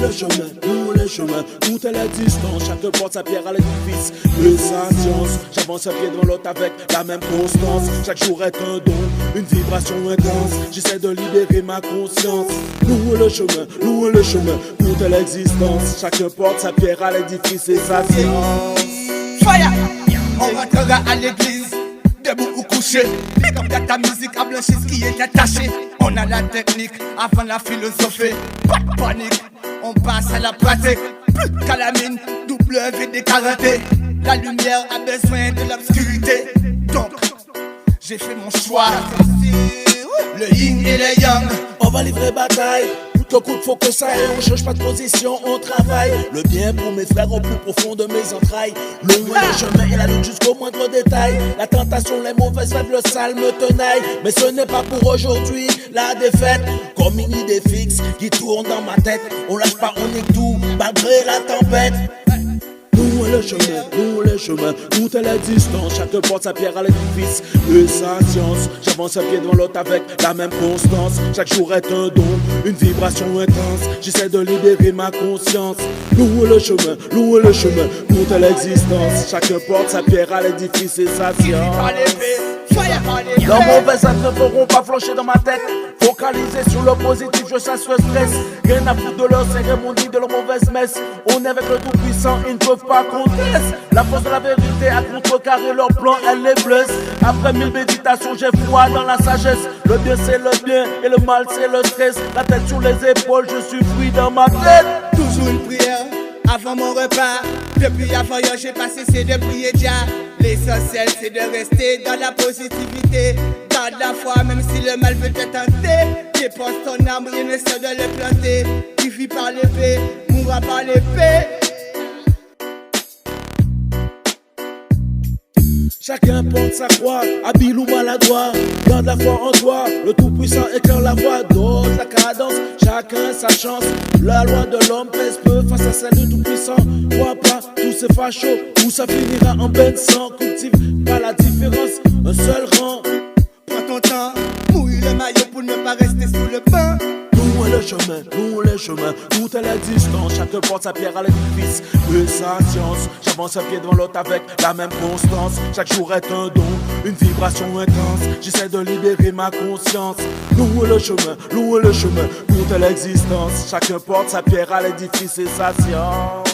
nous le chemin, tout est la distance, chaque porte sa pierre à l'édifice de sa science. J'avance un pied devant l'autre avec la même constance, chaque jour est un don, une vibration intense, j'essaie de libérer ma conscience. Nous le chemin, tout est l'existence, chacun porte sa pierre à l'édifice et sa science. Fire! On rentrera à l'église, debout ou couché. Mais comme ta musique a blanchi ce qui est attaché. On a la technique avant la philosophie. Pas de panique, on passe à la pratique. Plus qu'à la mine, WD karaté. La lumière a besoin de l'obscurité. Donc, j'ai fait mon choix. Le yin et le yang. On va livrer bataille. Tout au coup faut que ça aille, on change pas de position, on travaille. Le bien pour mes frères au plus profond de mes entrailles. Le chemin et la lutte jusqu'au moindre détail. La tentation, les mauvaises fêtes, le sale me tenaille. Mais ce n'est pas pour aujourd'hui la défaite. Comme une idée fixe qui tourne dans ma tête. On lâche pas, on est tout, malgré la tempête. Nous le chemin, tout est la distance, chaque porte sa pierre à l'édifice de sa science. J'avance un pied devant l'autre avec la même constance, chaque jour est un don, une vibration intense, j'essaie de libérer ma conscience. Nous le chemin, tout est l'existence, chaque porte sa pierre à l'édifice et sa science. Leurs mauvaises actes ne feront pas flancher dans ma tête. Focalisé sur le positif, je chasse le stress. Rien à foutre de leur cérémonie, de leur mauvaise messe. On est avec le tout-puissant, ils ne peuvent pas contester. La force de la vérité a contrecarré leur plan, elle les blesse. Après 1000 méditations, j'ai foi dans la sagesse. Le bien c'est le bien et le mal c'est le stress. La tête sur les épaules, je suis fruit dans ma tête. Toujours une prière avant mon repas. Depuis avant hier, j'ai pas cessé de prier Dia. L'essentiel c'est de rester dans la positivité, dans la foi, même si le mal veut te tenter. Dépose ton âme, rien ne sert de le planter. Qui vit par l'épée, mourra par l'épée. Chacun porte sa croix, habile ou maladroit. Garde la foi en toi, le tout-puissant éclaire la voie. Dose la cadence, chacun sa chance. La loi de l'homme pèse peu face à celle du tout-puissant. Crois pas, tous ces fachos, où ça finira en bain de sang. Cultive pas la différence, un seul rang. Prends ton temps, mouille le maillot pour ne pas rester sous le pain. Nous le chemin, tout est la distance, chacun porte sa pierre à l'édifice de sa science. J'avance un pied devant l'autre avec la même constance, chaque jour est un don, une vibration intense, j'essaie de libérer ma conscience. Nous le chemin, tout est l'existence, chacun porte sa pierre à l'édifice et sa science.